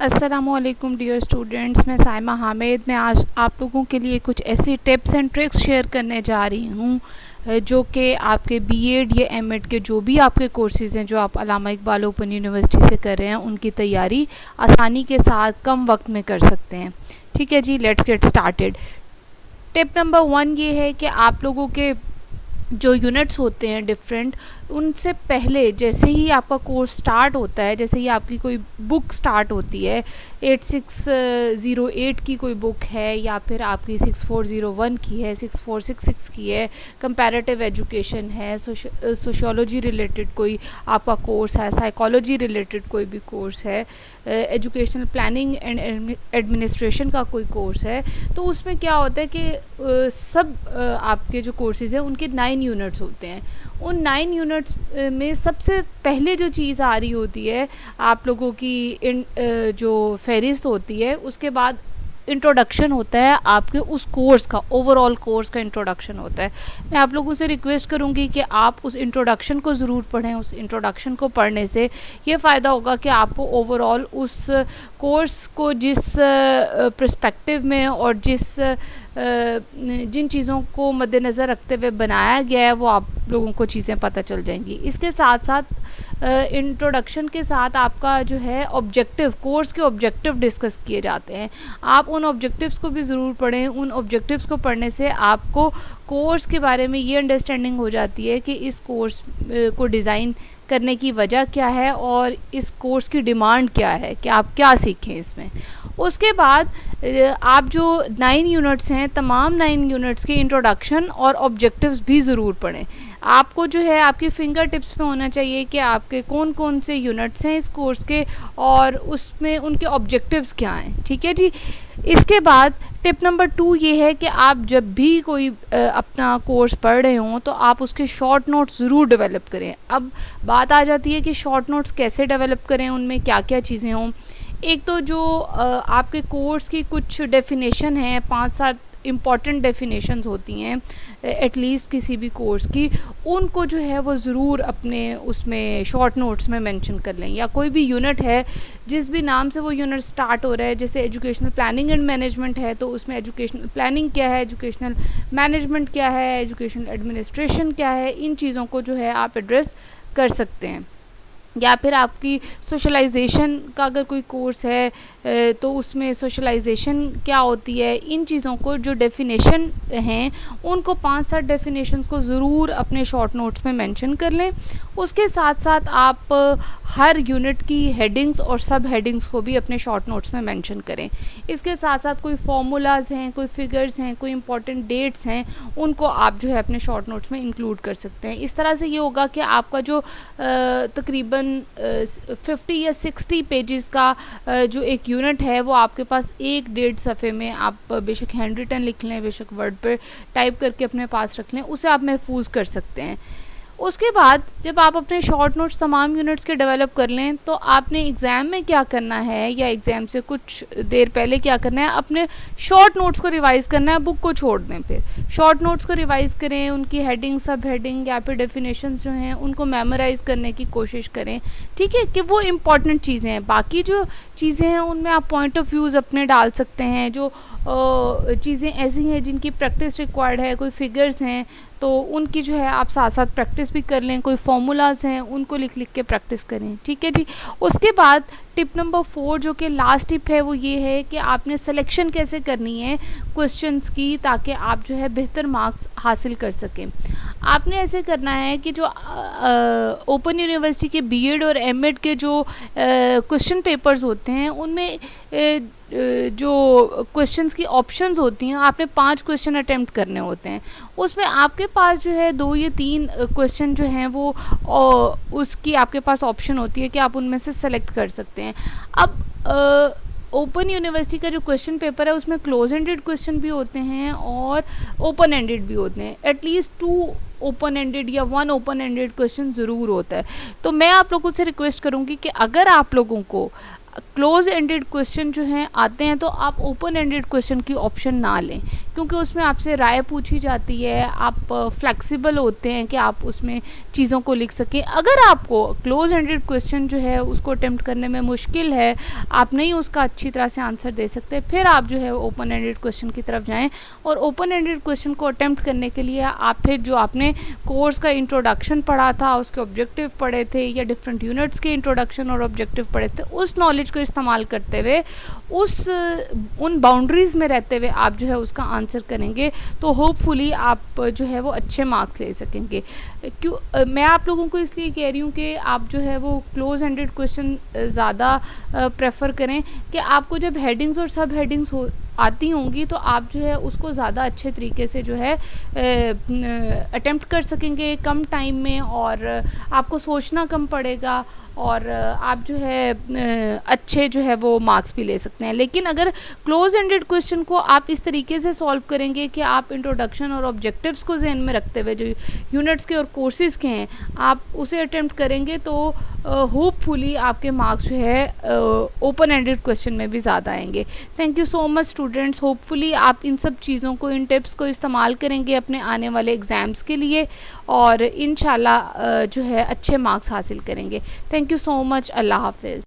अस्सलामुअलैकुम dear students, मैं साइमा हामिद। मैं आज आप लोगों के लिए कुछ ऐसी टिप्स एंड ट्रिक्स शेयर करने जा रही हूँ जो कि आपके बीएड या एमएड के जो भी आपके कोर्सेज़ हैं जो आप अल्लामा इकबाल ओपन यूनिवर्सिटी से कर रहे हैं, उनकी तैयारी आसानी के साथ कम वक्त में कर सकते हैं। ठीक है जी, let's get started. Tip number 1 ये है कि आप लोगों के जो यूनिट्स होते हैं डिफरेंट, उनसे पहले जैसे ही आपका कोर्स स्टार्ट होता है, जैसे ही आपकी कोई बुक स्टार्ट होती है, 8608 की कोई बुक है या फिर आपकी 6401 की है, 6466 की है, कंपैरेटिव एजुकेशन है, सोशियोलॉजी रिलेटेड कोई आपका कोर्स है, साइकोलॉजी रिलेटेड कोई भी कोर्स है, एजुकेशनल प्लानिंग एंड एडमिनिस्ट्रेशन का कोई कोर्स है, तो उसमें क्या होता है कि सब आपके जो कोर्सेज़ हैं उनके 9 यूनिट्स होते हैं। उन 9 यूनिट्स में सबसे पहले जो चीज़ आ रही होती है आप लोगों की जो फहरिस्त होती है, उसके बाद इंट्रोडक्शन होता है आपके उस कोर्स का, ओवरऑल कोर्स का इंट्रोडक्शन होता है। मैं आप लोगों से रिक्वेस्ट करूंगी कि आप उस इंट्रोडक्शन को ज़रूर पढ़ें। उस इंट्रोडक्शन को पढ़ने से ये फ़ायदा होगा कि आपको ओवरऑल उस कोर्स को जिस पर्सपेक्टिव में और जिन चीज़ों को मद्देनज़र रखते हुए बनाया गया है वो आप लोगों को चीज़ें पता चल जाएंगी। इसके साथ साथ इंट्रोडक्शन के साथ आपका जो है ऑब्जेक्टिव, कोर्स के ऑब्जेक्टिव डिस्कस किए जाते हैं। आप उन ऑब्जेक्टिव्स को भी ज़रूर पढ़ें। उन ऑब्जेक्टिव्स को पढ़ने से आपको कोर्स के बारे में ये अंडरस्टैंडिंग हो जाती है कि इस कोर्स को डिज़ाइन करने की वजह क्या है और इस कोर्स की डिमांड क्या है कि आप क्या सीखें इसमें। उसके बाद आप जो 9 यूनिट्स हैं, तमाम 9 यूनिट्स के इंट्रोडक्शन और ऑब्जेक्टिव्स भी ज़रूर पढ़ें। आपको जो है आपकी फिंगर टिप्स पे होना चाहिए कि आपके कौन कौन से यूनिट्स हैं इस कोर्स के और उसमें उनके ऑब्जेक्टिव्स क्या हैं। ठीक है जी। इसके बाद टिप नंबर 2 ये है कि आप जब भी कोई अपना कोर्स पढ़ रहे हों तो आप उसके शॉर्ट नोट्स ज़रूर डेवलप करें। अब बात आ जाती है कि शॉर्ट नोट्स कैसे डेवलप करें, उनमें क्या क्या चीज़ें हों। एक तो जो आपके कोर्स की कुछ डेफिनेशन है, 5-7 इम्पॉर्टेंट डेफिनेशंस होती हैं एटलीस्ट किसी भी कोर्स की, उनको जो है वो ज़रूर अपने उसमें शॉर्ट नोट्स में मेंशन कर लें। या कोई भी यूनिट है जिस भी नाम से वो यूनिट स्टार्ट हो रहा है, जैसे एजुकेशनल प्लानिंग एंड मैनेजमेंट है तो उसमें एजुकेशनल प्लानिंग क्या है, एजुकेशनल मैनेजमेंट क्या है, एजुकेशनल एडमिनिस्ट्रेशन क्या है, इन चीज़ों को जो है आप एड्रेस कर सकते हैं। या फिर आपकी सोशलाइजेशन का अगर कोई कोर्स है तो उसमें सोशलाइजेशन क्या होती है, इन चीज़ों को जो डेफिनेशन हैं उनको 5-7 डेफिनेशंस को ज़रूर अपने शॉर्ट नोट्स में मेंशन कर लें। उसके साथ साथ आप हर यूनिट की हेडिंग्स और सब हेडिंग्स को भी अपने शॉर्ट नोट्स में मेंशन करें। इसके साथ साथ कोई फार्मूलाज हैं, कोई फिगर्स हैं, कोई इंपॉर्टेंट डेट्स हैं, उनको आप जो है अपने शॉर्ट नोट्स में इंक्लूड कर सकते हैं। इस तरह से ये होगा कि आपका जो तकरीबन 50 या 60 पेजेस का जो एक यूनिट है वो आपके पास 1-1.5 सफ़े में, आप बेशक हैंड रिटन लिख लें, बेशक वर्ड पर टाइप करके अपने पास रख लें, उसे आप महफूज कर सकते हैं। उसके बाद जब आप अपने शॉर्ट नोट्स तमाम यूनिट्स के डेवलप कर लें तो आपने एग्ज़ाम में क्या करना है या एग्ज़ाम से कुछ देर पहले क्या करना है, अपने शॉर्ट नोट्स को रिवाइज़ करना है। बुक को छोड़ दें, फिर शॉर्ट नोट्स को रिवाइज़ करें, उनकी हेडिंग, सब हेडिंग या फिर डेफिनेशंस जो हैं उनको मेमोराइज़ करने की कोशिश करें। ठीक है, कि वो इम्पॉर्टेंट चीज़ें हैं। बाकी जो चीज़ें हैं उनमें आप पॉइंट ऑफ व्यूज़ अपने डाल सकते हैं। जो चीज़ें ऐसी हैं जिनकी प्रैक्टिस रिक्वायर्ड है, कोई फिगर्स हैं तो उनकी जो है आप साथ साथ प्रैक्टिस भी कर लें। कोई फार्मूलाज हैं उनको लिख लिख के प्रैक्टिस करें। ठीक है जी। उसके बाद टिप नंबर 4 जो कि लास्ट टिप है वो ये है कि आपने सिलेक्शन कैसे करनी है क्वेश्चंस की, ताकि आप जो है बेहतर मार्क्स हासिल कर सकें। आपने ऐसे करना है कि जो ओपन यूनिवर्सिटी के बीएड और एमएड के जो क्वेश्चन पेपर्स होते हैं उनमें जो क्वेश्चंस की ऑप्शंस होती हैं, आपने 5 क्वेश्चन अटेम्प्ट करने होते हैं। उसमें आपके पास जो है 2 या 3 क्वेश्चन जो हैं वो उसकी आपके पास ऑप्शन होती है कि आप उनमें से सेलेक्ट कर सकते हैं। अब ओपन यूनिवर्सिटी का जो क्वेश्चन पेपर है उसमें क्लोज एंडेड क्वेश्चन भी होते हैं और ओपन एंडेड भी होते हैं। एटलीस्ट 2 ओपन एंडेड या 1 ओपन एंडेड क्वेश्चन ज़रूर होता है। तो मैं आप लोगों से रिक्वेस्ट करूँगी कि अगर आप लोगों को क्लोज एंडेड क्वेश्चन जो हैं आते हैं तो आप ओपन एंडेड क्वेश्चन की ऑप्शन ना लें, क्योंकि उसमें आपसे राय पूछी जाती है, आप फ्लेक्सिबल होते हैं कि आप उसमें चीज़ों को लिख सकें। अगर आपको क्लोज एंडेड क्वेश्चन जो है उसको अटेम्प्ट करने में मुश्किल है, आप नहीं उसका अच्छी तरह से आंसर दे सकते, फिर आप जो है ओपन एंडेड क्वेश्चन की तरफ जाएं। और ओपन एंडेड क्वेश्चन को अटेम्प्ट करने के लिए आप फिर जो आपने कोर्स का इंट्रोडक्शन पढ़ा था, उसके ऑब्जेक्टिव पढ़े थे, या डिफरेंट यूनिट्स के इंट्रोडक्शन और ऑब्जेक्टिव पढ़े थे, उस नॉलेज को इस्तेमाल करते हुए उन बाउंड्रीज़ में रहते हुए आप जो है उसका आंसर करेंगे, तो होपफुली आप जो है वो अच्छे मार्क्स ले सकेंगे। मैं आप लोगों को इसलिए कह रही हूँ कि आप जो है वो क्लोज एंडेड क्वेश्चन ज़्यादा प्रेफर करें, कि आपको जब हेडिंग्स और सब हेडिंग्स आती होंगी तो आप जो है उसको ज़्यादा अच्छे तरीके से जो है अटेम्प्ट कर सकेंगे कम टाइम में, और आपको सोचना कम पड़ेगा, और आप जो है अच्छे जो है वो मार्क्स भी ले सकते हैं। लेकिन अगर क्लोज एंडेड क्वेश्चन को आप इस तरीके से सॉल्व करेंगे कि आप इंट्रोडक्शन और ऑब्जेक्टिव्स को जहन में रखते हुए जो यूनिट्स के और कोर्सेज़ के हैं आप उसे अटेम्प्ट करेंगे, तो होपफुली आपके मार्क्स जो है ओपन एंडेड क्वेश्चन में भी ज़्यादा आएंगे। Thank you so much students, hopefully आप इन सब चीज़ों को, इन टिप्स को इस्तेमाल करेंगे अपने आने वाले एग्ज़ाम्स के लिए, और इंशाल्लाह जो है अच्छे मार्क्स हासिल करेंगे। Thank you so much. अल्लाह हाफिज़।